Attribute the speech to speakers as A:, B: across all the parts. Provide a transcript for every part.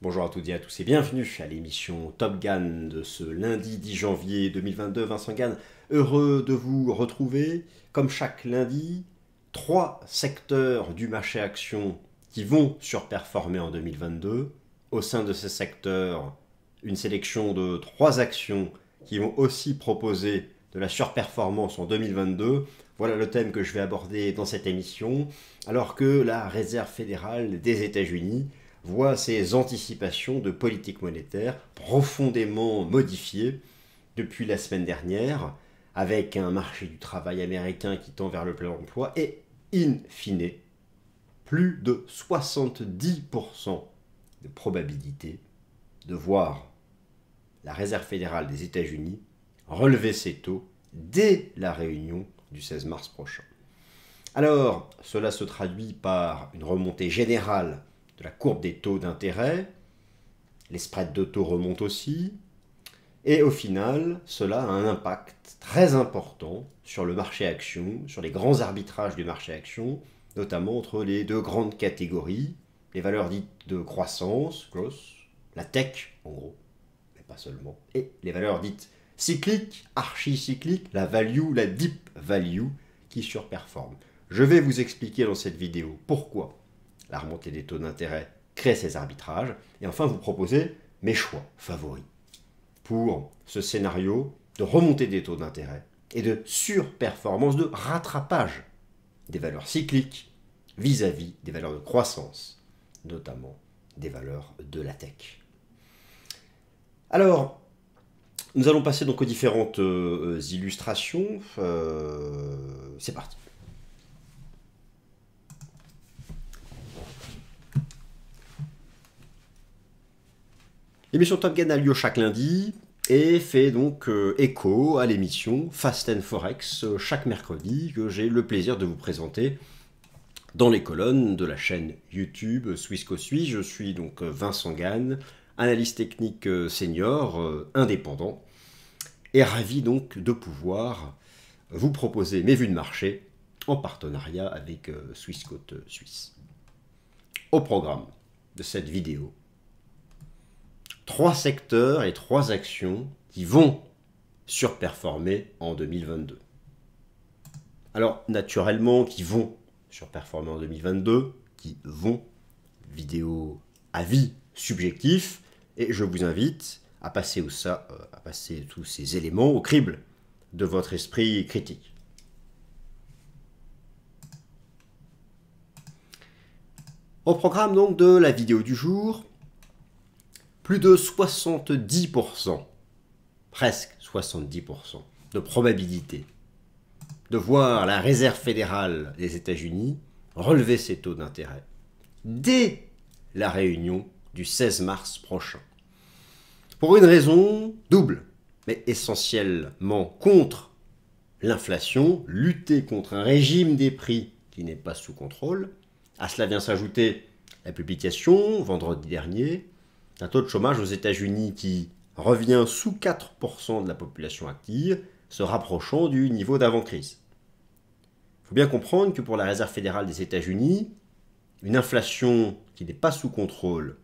A: Bonjour à toutes et à tous et bienvenue à l'émission Top Gun de ce lundi 10 janvier 2022. Vincent Gann, heureux de vous retrouver. Comme chaque lundi, 3 secteurs du marché action qui vont surperformer en 2022. Au sein de ces secteurs, une sélection de 3 actions qui vont aussi proposer de la surperformance en 2022. Voilà le thème que je vais aborder dans cette émission, alors que la Réserve fédérale des États-Unis voit ses anticipations de politique monétaire profondément modifiées depuis la semaine dernière, avec un marché du travail américain qui tend vers le plein emploi et, in fine, plus de 70% de probabilité de voir la Réserve fédérale des États-Unis relever ses taux dès la réunion du 16 mars prochain. Alors, cela se traduit par une remontée générale de la courbe des taux d'intérêt, les spreads de taux remontent aussi, et au final, cela a un impact très important sur le marché action, sur les grands arbitrages du marché action, notamment entre les deux grandes catégories, les valeurs dites de croissance, growth, la tech en gros, mais pas seulement, et les valeurs dites cycliques, archi-cycliques, la value, la deep value, qui surperforment. Je vais vous expliquer dans cette vidéo pourquoi la remontée des taux d'intérêt crée ces arbitrages, et enfin vous proposer mes choix favoris pour ce scénario de remontée des taux d'intérêt et de surperformance, de rattrapage des valeurs cycliques vis-à-vis des valeurs de croissance, notamment des valeurs de la tech. Alors, nous allons passer donc aux différentes illustrations. C'est parti. L'émission Top Gun a lieu chaque lundi et fait donc écho à l'émission Fast and Forex chaque mercredi que j'ai le plaisir de vous présenter dans les colonnes de la chaîne YouTube Swissquote Suisse. Je suis donc Vincent Gann, analyste technique senior, indépendant, et ravi donc de pouvoir vous proposer mes vues de marché en partenariat avec Swissquote Suisse. Au programme de cette vidéo, 3 secteurs et 3 actions qui vont surperformer en 2022. Alors, naturellement, qui vont surperformer en 2022, qui vont, vidéo avis subjectif, et je vous invite à passer tous ces éléments au crible de votre esprit critique. Au programme donc de la vidéo du jour, plus de 70%, presque 70% de probabilité de voir la Réserve fédérale des États-Unis relever ses taux d'intérêt dès la réunion du 16 mars prochain. Pour une raison double, mais essentiellement contre l'inflation, lutter contre un régime des prix qui n'est pas sous contrôle. À cela vient s'ajouter la publication, vendredi dernier, un taux de chômage aux États-Unis qui revient sous 4% de la population active, se rapprochant du niveau d'avant-crise. Il faut bien comprendre que pour la Réserve fédérale des États-Unis, une inflation qui n'est pas sous contrôle,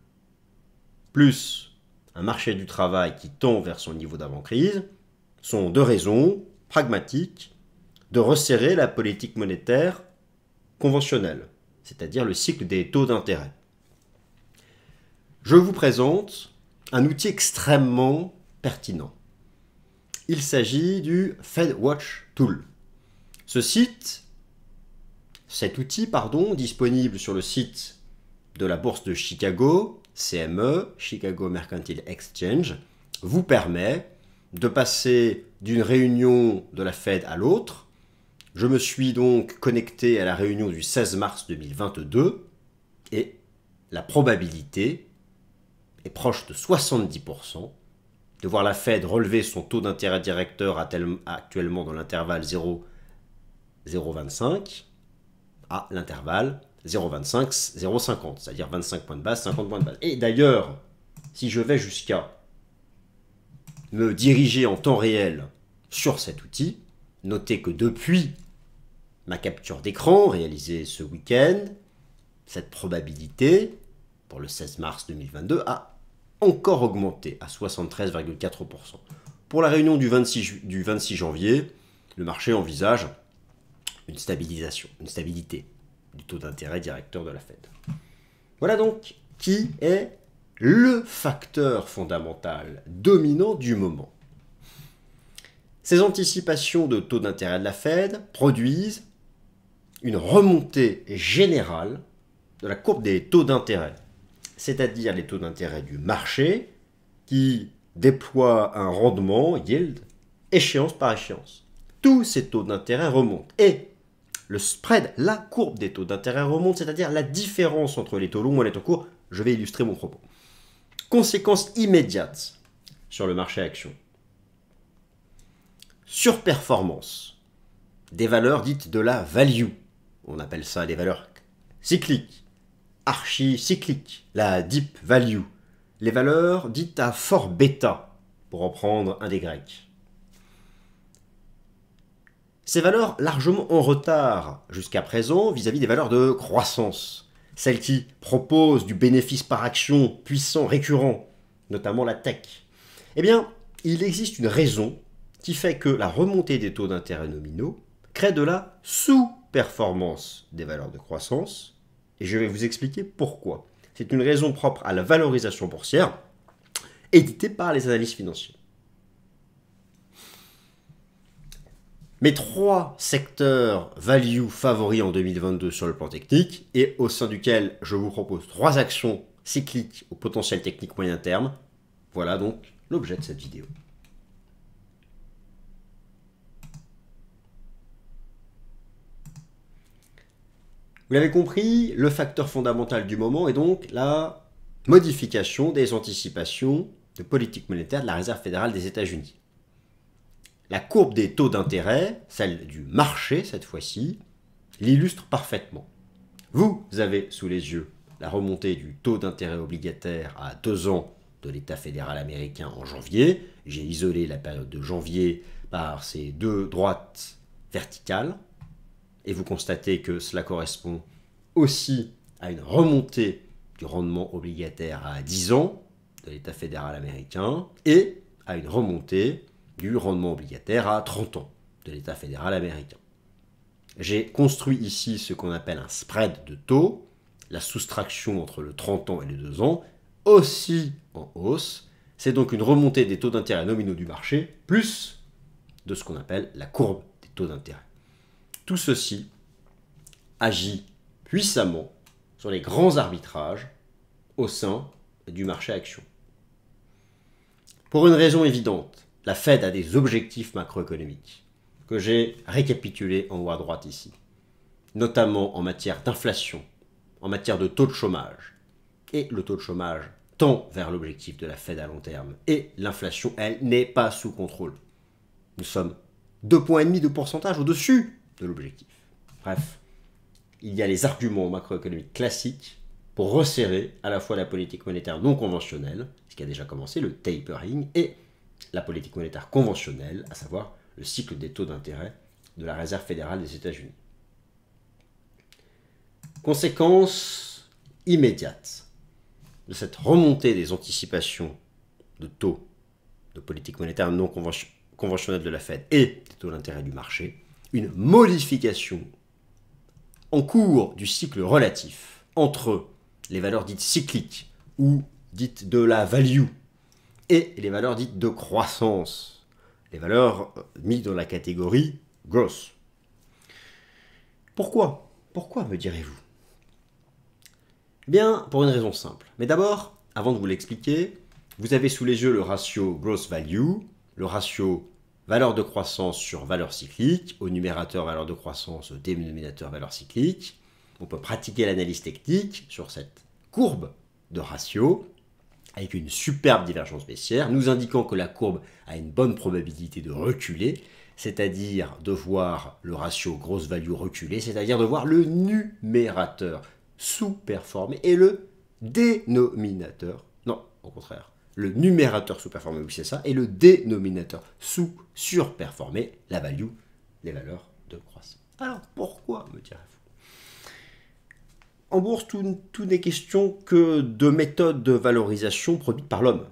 A: plus un marché du travail qui tend vers son niveau d'avant-crise, sont 2 raisons pragmatiques de resserrer la politique monétaire conventionnelle, c'est-à-dire le cycle des taux d'intérêt. Je vous présente un outil extrêmement pertinent. Il s'agit du FedWatch Tool. Cet outil, disponible sur le site de la bourse de Chicago, CME, Chicago Mercantile Exchange, vous permet de passer d'une réunion de la Fed à l'autre. Je me suis donc connecté à la réunion du 16 mars 2022 et la probabilité est proche de 70% de voir la Fed relever son taux d'intérêt directeur actuellement dans l'intervalle 0,25 à l'intervalle 0,25-0,50, c'est-à-dire 25 points de base, 50 points de base. Et d'ailleurs, si je vais jusqu'à me diriger en temps réel sur cet outil, notez que depuis ma capture d'écran réalisée ce week-end, cette probabilité pour le 16 mars 2022, a encore augmenté à 73,4%. Pour la réunion du 26 janvier, le marché envisage une stabilité du taux d'intérêt directeur de la Fed. Voilà donc qui est le facteur fondamental dominant du moment. Ces anticipations de taux d'intérêt de la Fed produisent une remontée générale de la courbe des taux d'intérêt, c'est-à-dire les taux d'intérêt du marché qui déploient un rendement, yield, échéance par échéance. Tous ces taux d'intérêt remontent et le spread, la courbe des taux d'intérêt remonte, c'est-à-dire la différence entre les taux longs et les taux courts. Je vais illustrer mon propos. Conséquence immédiate sur le marché actions. Surperformance des valeurs dites de la value. On appelle ça des valeurs cycliques, archi-cycliques, la deep value. Les valeurs dites à fort bêta, pour en prendre un des grecs. Ces valeurs largement en retard jusqu'à présent vis-à-vis des valeurs de croissance, celles qui proposent du bénéfice par action puissant, récurrent, notamment la tech. Eh bien, il existe une raison qui fait que la remontée des taux d'intérêt nominaux crée de la sous-performance des valeurs de croissance, et je vais vous expliquer pourquoi. C'est une raison propre à la valorisation boursière, éditée par les analystes financiers. Mes 3 secteurs value favoris en 2022 sur le plan technique, et au sein duquel je vous propose 3 actions cycliques au potentiel technique moyen terme. Voilà donc l'objet de cette vidéo. Vous l'avez compris, le facteur fondamental du moment est donc la modification des anticipations de politique monétaire de la Réserve fédérale des États-Unis. La courbe des taux d'intérêt, celle du marché cette fois-ci, l'illustre parfaitement. Vous avez sous les yeux la remontée du taux d'intérêt obligataire à 2 ans de l'État fédéral américain en janvier. J'ai isolé la période de janvier par ces 2 droites verticales. Et vous constatez que cela correspond aussi à une remontée du rendement obligataire à 10 ans de l'État fédéral américain et à une remontée du rendement obligataire à 30 ans de l'État fédéral américain. J'ai construit ici ce qu'on appelle un spread de taux, la soustraction entre le 30 ans et les 2 ans, aussi en hausse. C'est donc une remontée des taux d'intérêt nominaux du marché, plus de ce qu'on appelle la courbe des taux d'intérêt. Tout ceci agit puissamment sur les grands arbitrages au sein du marché action. Pour une raison évidente, la Fed a des objectifs macroéconomiques que j'ai récapitulés en haut à droite ici, notamment en matière d'inflation, en matière de taux de chômage. Et le taux de chômage tend vers l'objectif de la Fed à long terme. Et l'inflation, elle, n'est pas sous contrôle. Nous sommes 2,5 points de pourcentage au-dessus de l'objectif. Bref, il y a les arguments macroéconomiques classiques pour resserrer à la fois la politique monétaire non conventionnelle, ce qui a déjà commencé, le tapering, et la politique monétaire conventionnelle, à savoir le cycle des taux d'intérêt de la Réserve fédérale des États-Unis. Conséquence immédiate de cette remontée des anticipations de taux de politique monétaire non conventionnelle de la Fed et des taux d'intérêt du marché, une modification en cours du cycle relatif entre les valeurs dites cycliques ou dites de la value et les valeurs dites de croissance, les valeurs mises dans la catégorie growth. Pourquoi? Pourquoi, me direz-vous? Eh bien, pour une raison simple. Mais d'abord, avant de vous l'expliquer, vous avez sous les yeux le ratio growth value, le ratio valeur de croissance sur valeur cyclique, au numérateur valeur de croissance, au dénominateur valeur cyclique. On peut pratiquer l'analyse technique sur cette courbe de ratio avec une superbe divergence baissière, nous indiquant que la courbe a une bonne probabilité de reculer, c'est-à-dire de voir le ratio gross value reculer, c'est-à-dire de voir le numérateur sous-performer et le dénominateur, non, au contraire, le numérateur sous-performer, oui c'est ça, et le dénominateur surperformer, la value, les valeurs de croissance. Alors pourquoi, me direz-vous? En bourse, tout n'est question que de méthodes de valorisation produites par l'homme.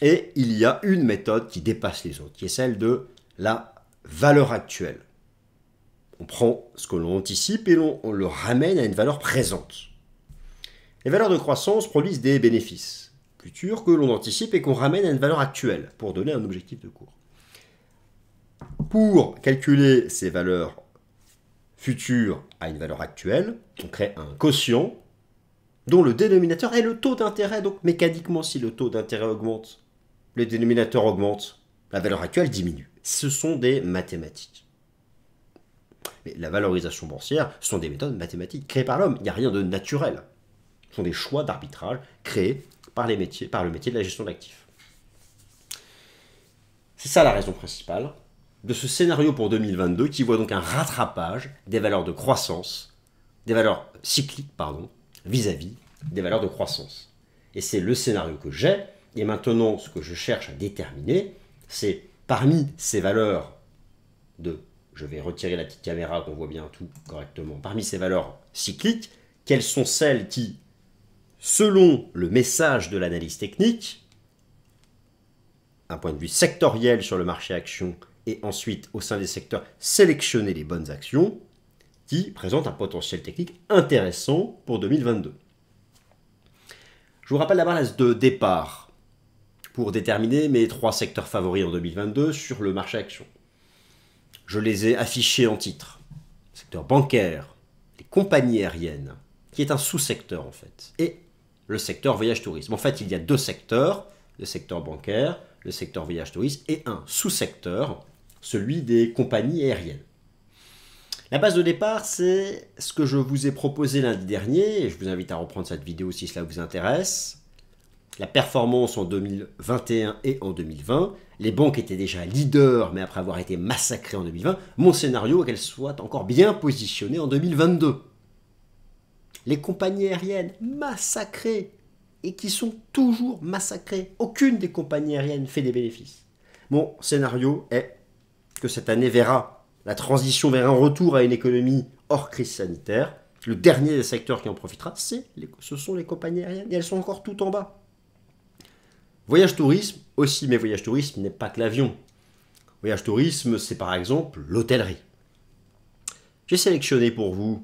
A: Et il y a une méthode qui dépasse les autres, qui est celle de la valeur actuelle. On prend ce que l'on anticipe et on le ramène à une valeur présente. Les valeurs de croissance produisent des bénéfices futurs que l'on anticipe et qu'on ramène à une valeur actuelle pour donner un objectif de cours. Pour calculer ces valeurs futures à une valeur actuelle, on crée un quotient dont le dénominateur est le taux d'intérêt. Donc mécaniquement, si le taux d'intérêt augmente, le dénominateur augmente, la valeur actuelle diminue. Ce sont des mathématiques. Mais la valorisation boursière, ce sont des méthodes mathématiques créées par l'homme. Il n'y a rien de naturel. Ce sont des choix d'arbitrage créés par le métier de la gestion d'actifs. C'est ça la raison principale de ce scénario pour 2022 qui voit donc un rattrapage des valeurs de croissance, des valeurs cycliques, vis-à-vis des valeurs de croissance. Et c'est le scénario que j'ai. Et maintenant, ce que je cherche à déterminer, c'est parmi ces valeurs de, je vais retirer la petite caméra qu'on voit bien tout correctement, parmi ces valeurs cycliques, quelles sont celles qui, selon le message de l'analyse technique, un point de vue sectoriel sur le marché actions et ensuite au sein des secteurs, sélectionner les bonnes actions qui présentent un potentiel technique intéressant pour 2022. Je vous rappelle la base de départ pour déterminer mes 3 secteurs favoris en 2022 sur le marché actions. Je les ai affichés en titre. Le secteur bancaire, les compagnies aériennes, qui est un sous-secteur en fait, et le secteur voyage-tourisme. En fait, il y a 2 secteurs, le secteur bancaire, le secteur voyage-tourisme, et un sous-secteur, celui des compagnies aériennes. La base de départ, c'est ce que je vous ai proposé lundi dernier, et je vous invite à reprendre cette vidéo si cela vous intéresse. La performance en 2021 et en 2020. Les banques étaient déjà leaders, mais après avoir été massacrées en 2020, mon scénario est qu'elles soient encore bien positionnées en 2022. Les compagnies aériennes massacrées, et qui sont toujours massacrées. Aucune des compagnies aériennes fait des bénéfices. Mon scénario est que cette année verra la transition vers un retour à une économie hors crise sanitaire. Le dernier des secteurs qui en profitera, ce sont les compagnies aériennes, et elles sont encore tout en bas. Voyage-tourisme aussi, mais voyage-tourisme n'est pas que l'avion. Voyage-tourisme, c'est par exemple l'hôtellerie. J'ai sélectionné pour vous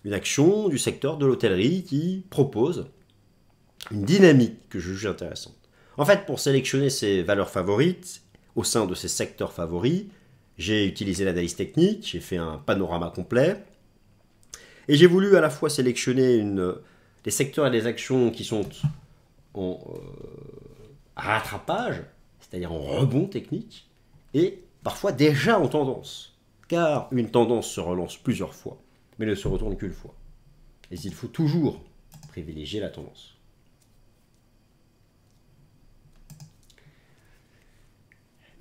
A: une action du secteur de l'hôtellerie qui propose une dynamique que je juge intéressante. En fait, pour sélectionner ces valeurs favorites, au sein de ces secteurs favoris, j'ai utilisé l'analyse technique, j'ai fait un panorama complet, et j'ai voulu à la fois sélectionner les secteurs et les actions qui sont en rattrapage, c'est-à-dire en rebond technique, et parfois déjà en tendance. Car une tendance se relance plusieurs fois, mais ne se retourne qu'une fois. Et il faut toujours privilégier la tendance.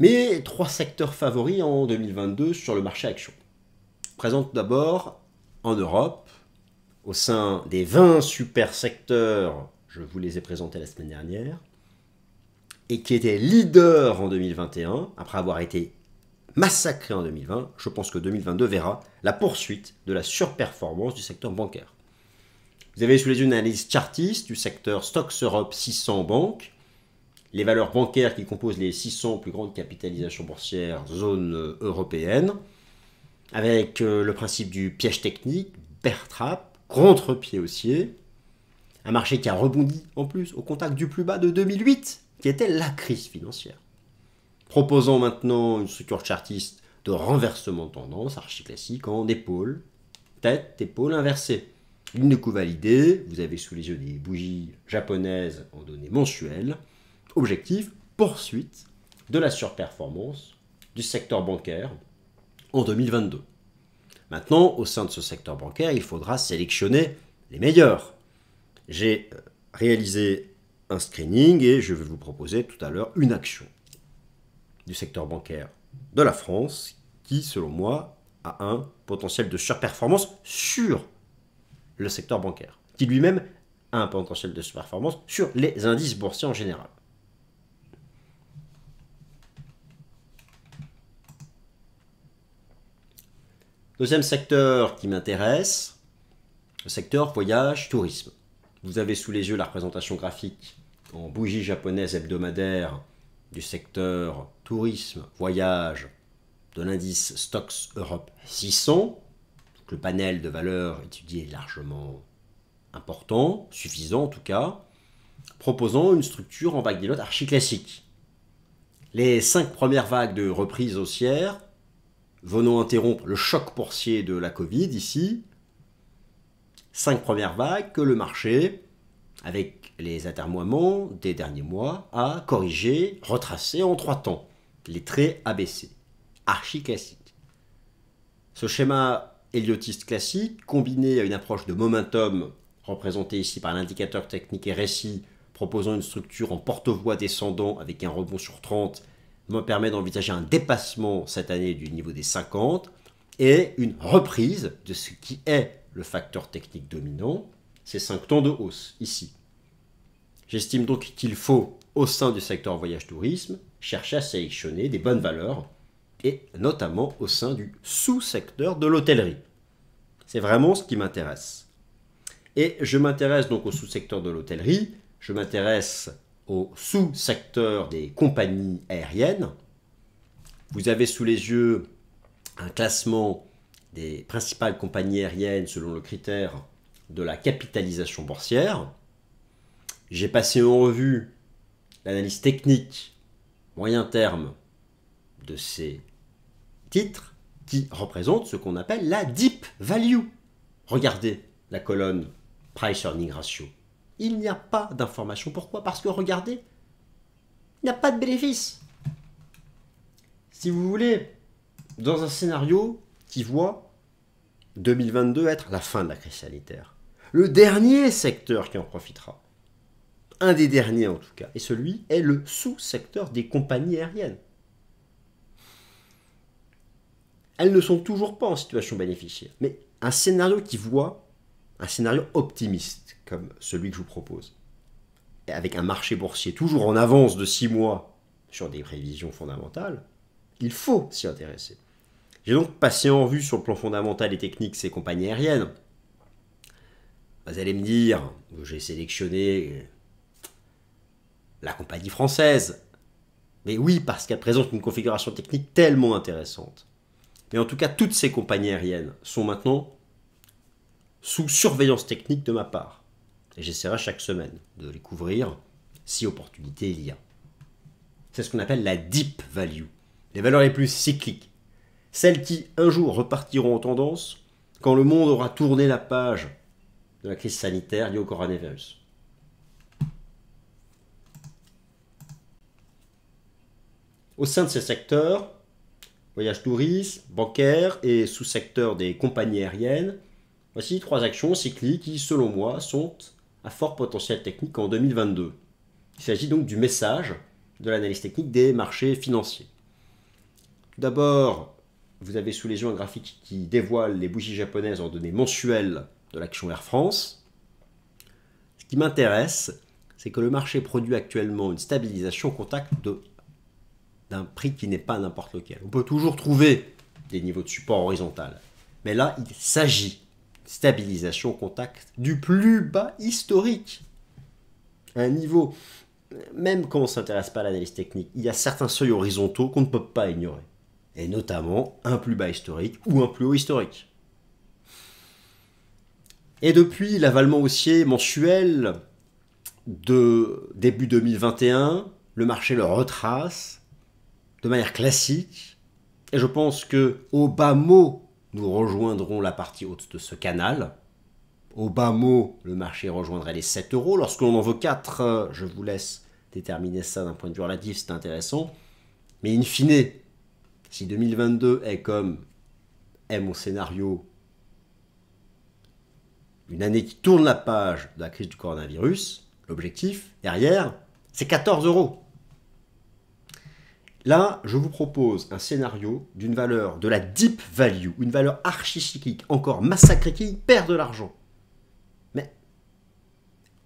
A: Mes 3 secteurs favoris en 2022 sur le marché action. Je présente d'abord en Europe, au sein des 20 super secteurs, je vous les ai présentés la semaine dernière, et qui étaient leaders en 2021, après avoir été massacrés en 2020, je pense que 2022 verra la poursuite de la surperformance du secteur bancaire. Vous avez sous les yeux une analyse chartiste du secteur Stocks Europe 600 banques, les valeurs bancaires qui composent les 600 plus grandes capitalisations boursières zone européenne, avec le principe du piège technique, bear trap, contre-pied haussier, un marché qui a rebondi en plus au contact du plus bas de 2008, qui était la crise financière. Proposant maintenant une structure chartiste de renversement de tendance, archi-classique, en épaule, tête, épaule inversée. Ligne de coup validée, vous avez sous les yeux des bougies japonaises en données mensuelles. Objectif, poursuite de la surperformance du secteur bancaire en 2022. Maintenant, au sein de ce secteur bancaire, il faudra sélectionner les meilleurs. J'ai réalisé un screening et je vais vous proposer tout à l'heure une action du secteur bancaire de la France qui, selon moi, a un potentiel de surperformance sur le secteur bancaire, qui lui-même a un potentiel de surperformance sur les indices boursiers en général. Deuxième secteur qui m'intéresse, Le secteur voyage, tourisme. Vous avez sous les yeux la représentation graphique en bougie japonaise hebdomadaire du secteur tourisme, voyage, de l'indice Stocks Europe 600. Donc le panel de valeurs étudiées est largement important, suffisant en tout cas, proposant une structure en vague d'îlots archi-classique. Les 5 premières vagues de reprise haussière venant interrompre le choc boursier de la Covid ici, 5 premières vagues que le marché, avec les atermoiements des derniers mois, a corrigé, retracé en 3 temps, les traits abaissés, archi-classique. Ce schéma héliotiste classique, combiné à une approche de momentum représentée ici par l'indicateur technique RSI, proposant une structure en porte-voie descendant avec un rebond sur 30, me permet d'envisager un dépassement cette année du niveau des 50 et une reprise de ce qui est le facteur technique dominant, ces 5 temps de hausse ici. J'estime donc qu'il faut, au sein du secteur voyage-tourisme, chercher à sélectionner des bonnes valeurs, et notamment au sein du sous-secteur de l'hôtellerie. C'est vraiment ce qui m'intéresse. Et je m'intéresse donc au sous-secteur de l'hôtellerie, je m'intéresse au sous-secteur des compagnies aériennes. Vous avez sous les yeux un classement des principales compagnies aériennes selon le critère de la capitalisation boursière. J'ai passé en revue l'analyse technique moyen terme de ces titres qui représentent ce qu'on appelle la deep value. Regardez la colonne Price Earning Ratio. Il n'y a pas d'information. Pourquoi? Parce que regardez, il n'y a pas de bénéfice. Si vous voulez, dans un scénario qui voit 2022 être la fin de la crise sanitaire, le dernier secteur qui en profitera, un des derniers en tout cas, et celui est le sous-secteur des compagnies aériennes. Elles ne sont toujours pas en situation bénéficiaire, mais un scénario qui voit un scénario optimiste comme celui que je vous propose, et avec un marché boursier toujours en avance de 6 mois sur des prévisions fondamentales, il faut s'y intéresser. J'ai donc passé en revue sur le plan fondamental et technique ces compagnies aériennes. Vous allez me dire, j'ai sélectionné la compagnie française. Mais oui, parce qu'elle présente une configuration technique tellement intéressante. Mais en tout cas, toutes ces compagnies aériennes sont maintenant sous surveillance technique de ma part. Et j'essaierai chaque semaine de les couvrir si opportunité il y a. C'est ce qu'on appelle la deep value. Les valeurs les plus cycliques. Celles qui, un jour, repartiront en tendance quand le monde aura tourné la page de la crise sanitaire liée au coronavirus. Au sein de ces secteurs, voyage tourisme, bancaire et sous-secteur des compagnies aériennes, voici 3 actions cycliques qui, selon moi, sont à fort potentiel technique en 2022. Il s'agit donc du message de l'analyse technique des marchés financiers. Tout d'abord, vous avez sous les yeux un graphique qui dévoile les bougies japonaises en données mensuelles de l'action Air France. Ce qui m'intéresse, c'est que le marché produit actuellement une stabilisation au contact d'un prix qui n'est pas n'importe lequel. On peut toujours trouver des niveaux de support horizontal. Mais là, il s'agit de stabilisation au contact du plus bas historique. Un niveau, même quand on ne s'intéresse pas à l'analyse technique, il y a certains seuils horizontaux qu'on ne peut pas ignorer. Et notamment un plus bas historique ou un plus haut historique. Et depuis l'avalement haussier mensuel de début 2021, le marché le retrace de manière classique. Et je pense qu'au bas mot, nous rejoindrons la partie haute de ce canal. Au bas mot, le marché rejoindrait les 7 €. Lorsque l'on en veut 4, je vous laisse déterminer ça d'un point de vue relatif, c'est intéressant. Mais in fine, si 2022 est comme est mon scénario, une année qui tourne la page de la crise du coronavirus, l'objectif derrière, c'est 14 €. Là, je vous propose un scénario d'une valeur de la deep value, une valeur archi-cyclique, encore massacrée, qui perd de l'argent. Mais,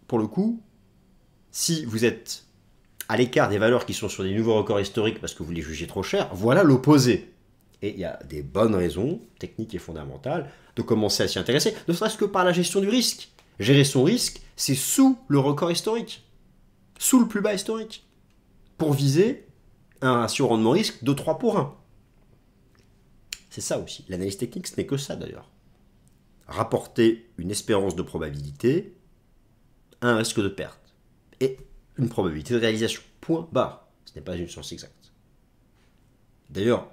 A: pour le coup, si vous êtes à l'écart des valeurs qui sont sur des nouveaux records historiques parce que vous les jugez trop chers, voilà l'opposé. Et il y a des bonnes raisons, techniques et fondamentales, de commencer à s'y intéresser, ne serait-ce que par la gestion du risque. Gérer son risque, c'est sous le record historique, sous le plus bas historique, pour viser un ratio rendement-risque de 3 pour 1. C'est ça aussi. L'analyse technique, ce n'est que ça d'ailleurs. Rapporter une espérance de probabilité à un risque de perte et une probabilité de réalisation. Point barre. Ce n'est pas une science exacte. D'ailleurs,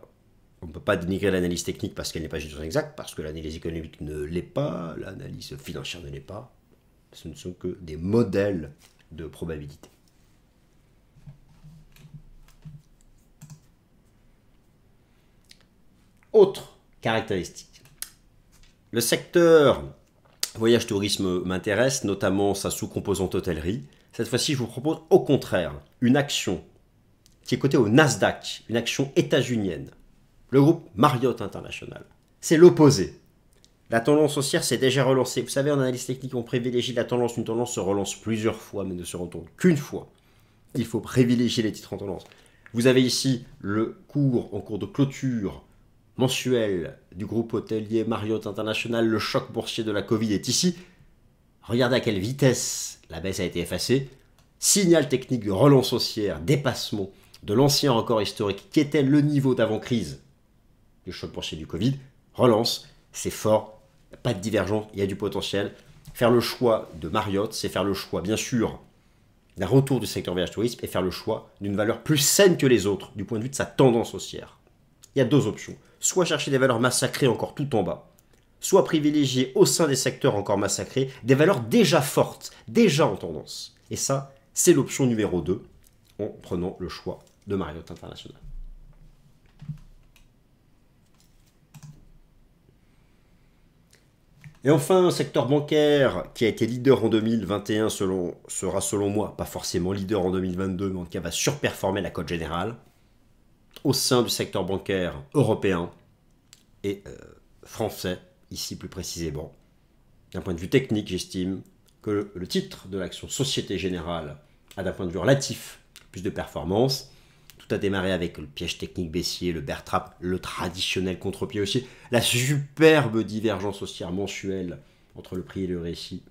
A: on ne peut pas dénigrer l'analyse technique parce qu'elle n'est pas une science exacte, parce que l'analyse économique ne l'est pas, l'analyse financière ne l'est pas. Ce ne sont que des modèles de probabilité. Autre caractéristique. Le secteur voyage tourisme m'intéresse, notamment sa sous-composante hôtellerie. Cette fois-ci, je vous propose au contraire une action qui est cotée au Nasdaq, une action états-unienne. Le groupe Marriott International. C'est l'opposé. La tendance haussière s'est déjà relancée. Vous savez, en analyse technique, on privilégie la tendance. Une tendance se relance plusieurs fois, mais ne se retourne qu'une fois. Il faut privilégier les titres en tendance. Vous avez ici le cours en cours de clôture mensuel du groupe hôtelier Marriott International. Le choc boursier de la Covid est ici. Regardez à quelle vitesse la baisse a été effacée. Signal technique de relance haussière, dépassement de l'ancien record historique qui était le niveau d'avant-crise du choc boursier du Covid. Relance, c'est fort, il n'y a pas de divergence, il y a du potentiel. Faire le choix de Marriott, c'est faire le choix, bien sûr, d'un retour du secteur voyage tourisme et faire le choix d'une valeur plus saine que les autres du point de vue de sa tendance haussière. Il y a deux options. Soit chercher des valeurs massacrées encore tout en bas, soit privilégier au sein des secteurs encore massacrés des valeurs déjà fortes, déjà en tendance. Et ça, c'est l'option numéro 2 en prenant le choix de Marriott International. Et enfin, un secteur bancaire qui a été leader en 2021 sera selon moi, pas forcément leader en 2022, mais en tout cas va surperformer la cote générale au sein du secteur bancaire européen et français, ici plus précisément. D'un point de vue technique, j'estime que le titre de l'action Société Générale a d'un point de vue relatif plus de performance. Tout a démarré avec le piège technique baissier, le bear trap, le traditionnel contre-pied haussier, la superbe divergence haussière mensuelle entre le prix et le récit,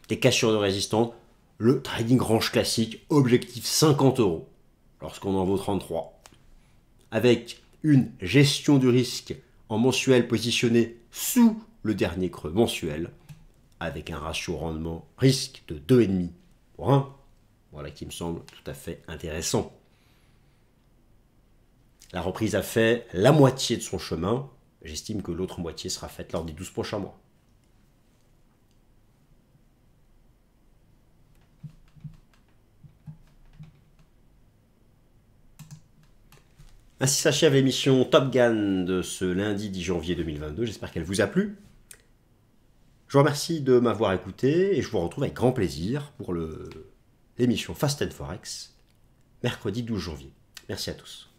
A: des cassures de résistance, le trading range classique, objectif 50 € lorsqu'on en vaut 33, avec une gestion du risque en mensuel positionnée sous le dernier creux mensuel, avec un ratio rendement risque de 2,5 pour 1, voilà qui me semble tout à fait intéressant. La reprise a fait la moitié de son chemin. J'estime que l'autre moitié sera faite lors des 12 prochains mois. Ainsi s'achève l'émission Top Gun de ce lundi 10 janvier 2022. J'espère qu'elle vous a plu. Je vous remercie de m'avoir écouté et je vous retrouve avec grand plaisir pour l'émission Fast & Forex, mercredi 12 janvier. Merci à tous.